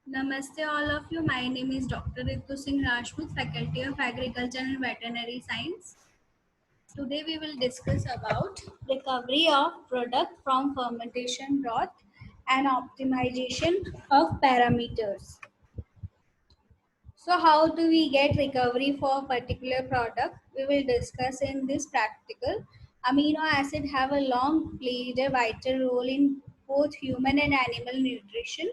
Namaste all of you. My name is Dr. Ritu Singh Rajput, Faculty of Agriculture and Veterinary Science. Today we will discuss about recovery of product from fermentation broth and optimization of parameters. So how do we get recovery for a particular product? We will discuss in this practical. Amino acid have a long played a vital role in both human and animal nutrition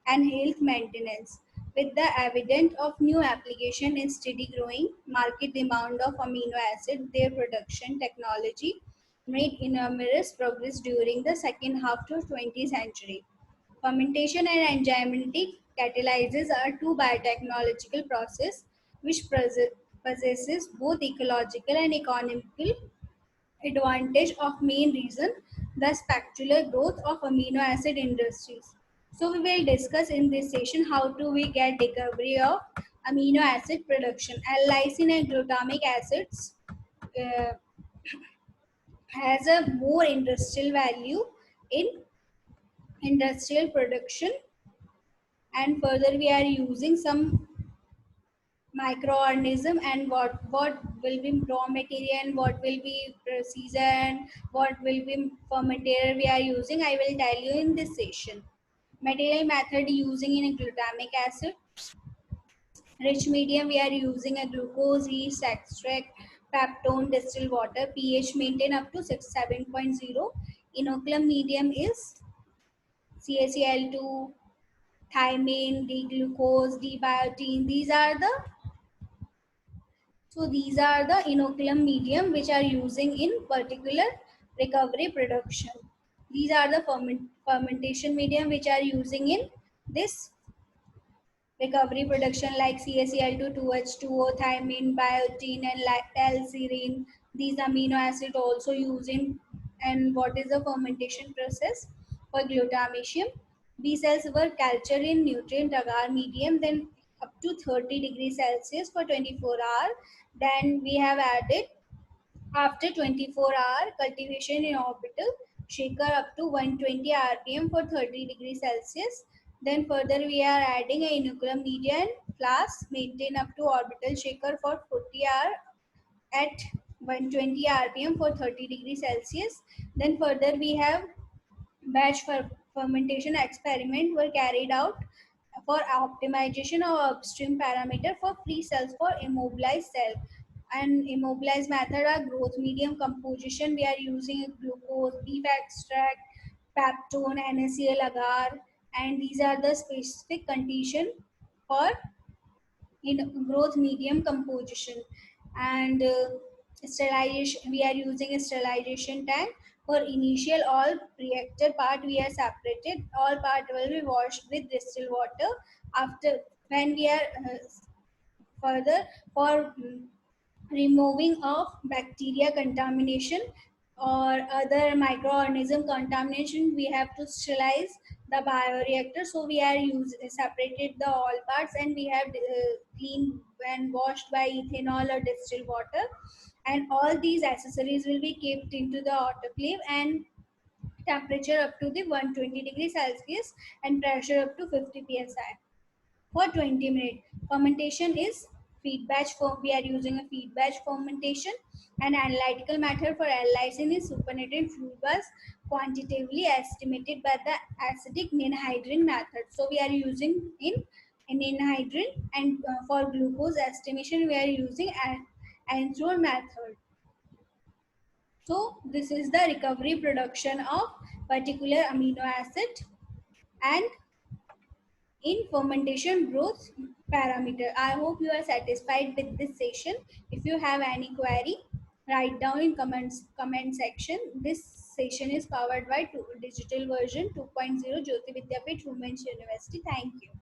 and health maintenance. With the evidence of new application in steady growing market demand of amino acid, their production technology made enormous progress during the second half of 20th century. Fermentation and enzymatic catalysis are two biotechnological processes which possesses both ecological and economical advantage of main reason the spectacular growth of amino acid industries. So we will discuss in this session how do we get recovery of amino acid production. L-lysine and glutamic acids uh, has a more industrial value in industrial production, and further we are using some microorganism and what will be raw material and what will be procedure and what will be fermenter we are using, I will tell you in this session. Material method using in a glutamic acid rich medium we are using a glucose yeast extract peptone distilled water pH maintain up to 7.0. Inoculum medium is CaCl2, thymine, D-glucose, D-biotin. These are the inoculum medium which are using in particular recovery production. These are the fermentation medium which are using in this recovery production like CaCl2, 2H2O, thymine, biotin, and L-serine. These amino acids also used in. And what is the fermentation process for glutamation? B cells were cultured in nutrient agar medium, then up to 30 degrees Celsius for 24 hours. Then we have added after 24-hour cultivation in orbital shaker up to 120 rpm for 30 degrees Celsius. Then further we are adding a inoculum media and flask maintain up to orbital shaker for 40 hours at 120 rpm for 30 degrees Celsius. Then further we have batch fermentation experiment were carried out for optimization of upstream parameter for free cells for immobilized cell. And immobilized method are growth medium composition. We are using glucose, beef extract, peptone, NaCl agar, and these are the specific condition for in growth medium composition. And sterilization, we are using a sterilization tank. For initial all reactor part we are separated, all part will be washed with distilled water. After when we are further for removing of bacteria contamination or other microorganism contamination, we have to sterilize the bioreactor. So we are separated the all parts and we have cleaned and washed by ethanol or distilled water, and all these accessories will be kept into the autoclave and temperature up to the 120 degrees Celsius and pressure up to 50 psi for 20 minutes. Fermentation is feed batch form. We are using a feed batch fermentation. An analytical method for L-lysine is supernatant fluid quantitatively estimated by the acidic ninhydrin method. So we are using in ninhydrin, and for glucose estimation we are using an Anthron method. So this is the recovery production of particular amino acid and in fermentation growth parameter. I hope you are satisfied with this session. If you have any query, write down in comment section. This session is powered by digital version 2.0 Jyoti Vidyapeeth Women's University. Thank you.